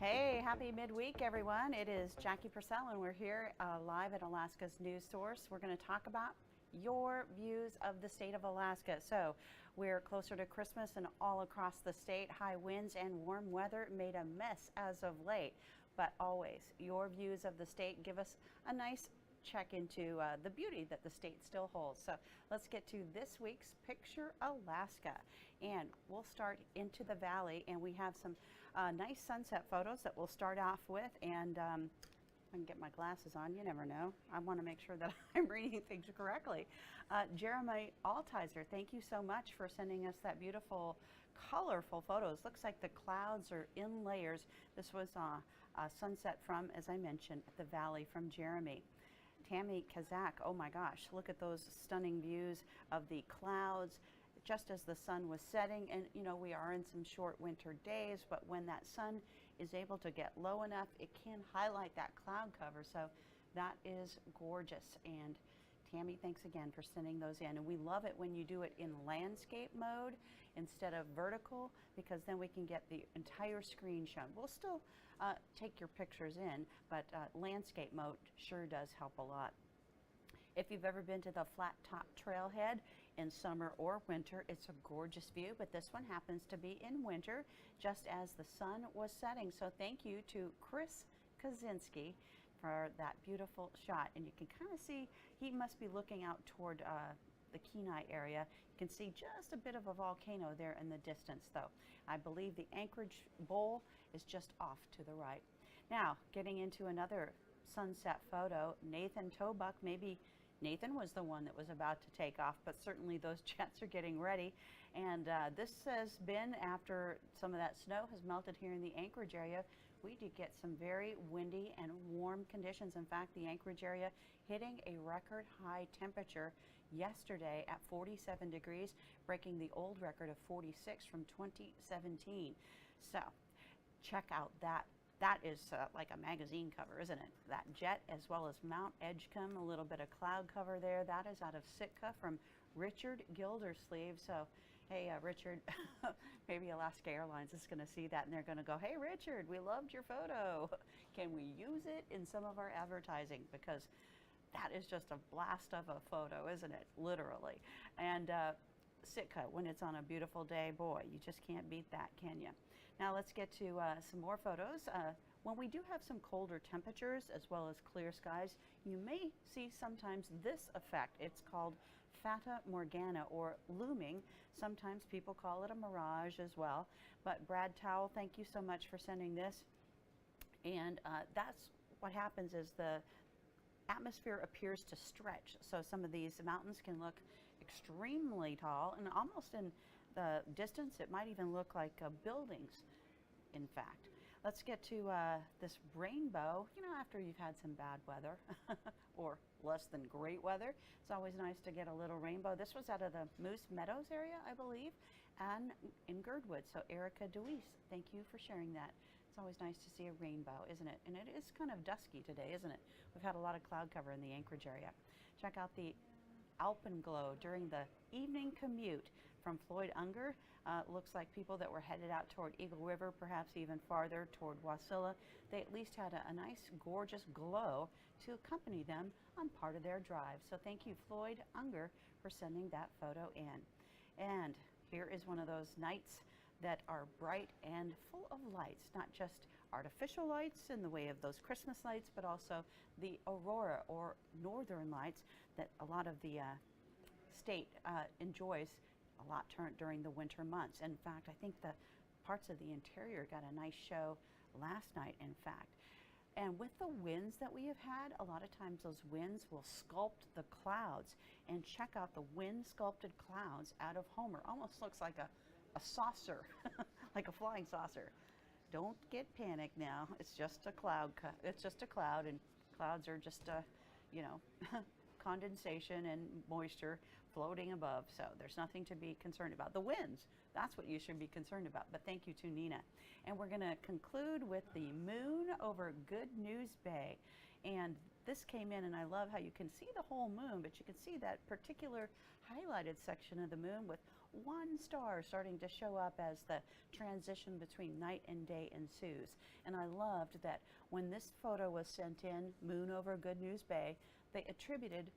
Hey, happy midweek, everyone. It is Jackie Purcell, and we're here live at Alaska's news source. We're going to talk about your views of the state of Alaska. So we're closer to Christmas, and all across the state, high winds and warm weather made a mess as of late. But always, your views of the state give us a nice check into the beauty that the state still holds. So let's get to this week's Picture Alaska, and we'll start into the valley, and we have some nice sunset photos that we'll start off with. And I can get my glasses on, you never know. I want to make sure that I'm reading things correctly. Jeremy Altizer, thank you so much for sending us that beautiful, colorful photos. Looks like the clouds are in layers. This was a sunset from, as I mentioned, the valley from Jeremy. Tammy Kazak, oh my gosh, look at those stunning views of the clouds just as the sun was setting. And you know, we are in some short winter days, but when that sun is able to get low enough, it can highlight that cloud cover. So that is gorgeous. And Tammy, thanks again for sending those in. And we love it when you do it in landscape mode instead of vertical, because then we can get the entire screen shown. We'll still take your pictures in, but landscape mode sure does help a lot. If you've ever been to the Flat Top Trailhead in summer or winter, it's a gorgeous view, but this one happens to be in winter, just as the sun was setting. So thank you to Chris Kaczynski for that beautiful shot. And you can kind of see he must be looking out toward the Kenai area. You can see just a bit of a volcano there in the distance, though. I believe the Anchorage Bowl is just off to the right. Now, getting into another sunset photo, Nathan Tobuck. Maybe Nathan was the one that was about to take off, but certainly those jets are getting ready. And this has been after some of that snow has melted here in the Anchorage area. We did get some very windy and warm conditions. In fact, the Anchorage area hitting a record high temperature yesterday at 47 degrees, breaking the old record of 46 from 2017. So check out that. That is like a magazine cover, isn't it? That jet, as well as Mount Edgecombe, a little bit of cloud cover there. That is out of Sitka from Richard Gildersleeve. So, hey, Richard, maybe Alaska Airlines is going to see that and they're going to go, hey, Richard, we loved your photo. Can we use it in some of our advertising? Because that is just a blast of a photo, isn't it? Literally. And Sitka, when it's on a beautiful day, boy, you just can't beat that, can you? Now let's get to some more photos. When we do have some colder temperatures as well as clear skies, you may see sometimes this effect. It's called Fata Morgana, or looming. Sometimes people call it a mirage as well. But Brad Towell, thank you so much for sending this. And that's what happens is the atmosphere appears to stretch. So some of these mountains can look extremely tall, and almost in the distance, it might even look like buildings, in fact. Let's get to this rainbow. You know, after you've had some bad weather or less than great weather, it's always nice to get a little rainbow. This was out of the Moose Meadows area, I believe, and in Girdwood. So Erica Deweese, thank you for sharing that. It's always nice to see a rainbow, isn't it? And it is kind of dusky today, isn't it? We've had a lot of cloud cover in the Anchorage area. Check out the alpenglow during the evening commute from Floyd Unger. Looks like people that were headed out toward Eagle River, perhaps even farther toward Wasilla, they at least had a nice, gorgeous glow to accompany them on part of their drive. So thank you, Floyd Unger, for sending that photo in. And here is one of those nights that are bright and full of lights, not just artificial lights in the way of those Christmas lights, but also the aurora or northern lights that a lot of the state enjoys a lot during the winter months. In fact, I think the parts of the interior got a nice show last night, in fact. And with the winds that we have had, a lot of times those winds will sculpt the clouds. And check out the wind sculpted clouds out of Homer. Almost looks like a saucer, like a flying saucer. Don't get panicked now. It's just a cloud. It's just a cloud, and clouds are just you know, condensation and moisture floating above. So there's nothing to be concerned about. The winds, that's what you should be concerned about. But thank you to Nina. And we're going to conclude with the moon over Good News Bay. And this came in, and I love how you can see the whole moon, but you can see that particular highlighted section of the moon with one star starting to show up as the transition between night and day ensues. And I loved that when this photo was sent in, Moon over Good News Bay, they attributed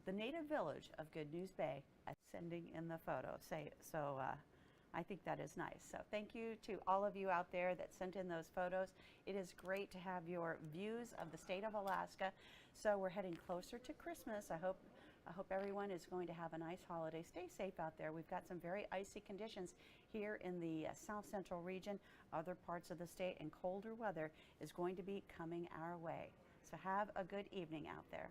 the native village of Good News Bay as sending in the photo. I think that is nice. So thank you to all of you out there that sent in those photos. It is great to have your views of the state of Alaska. So we're heading closer to Christmas. I hope everyone is going to have a nice holiday. Stay safe out there. We've got some very icy conditions here in the south central region, other parts of the state, and colder weather is going to be coming our way. So have a good evening out there.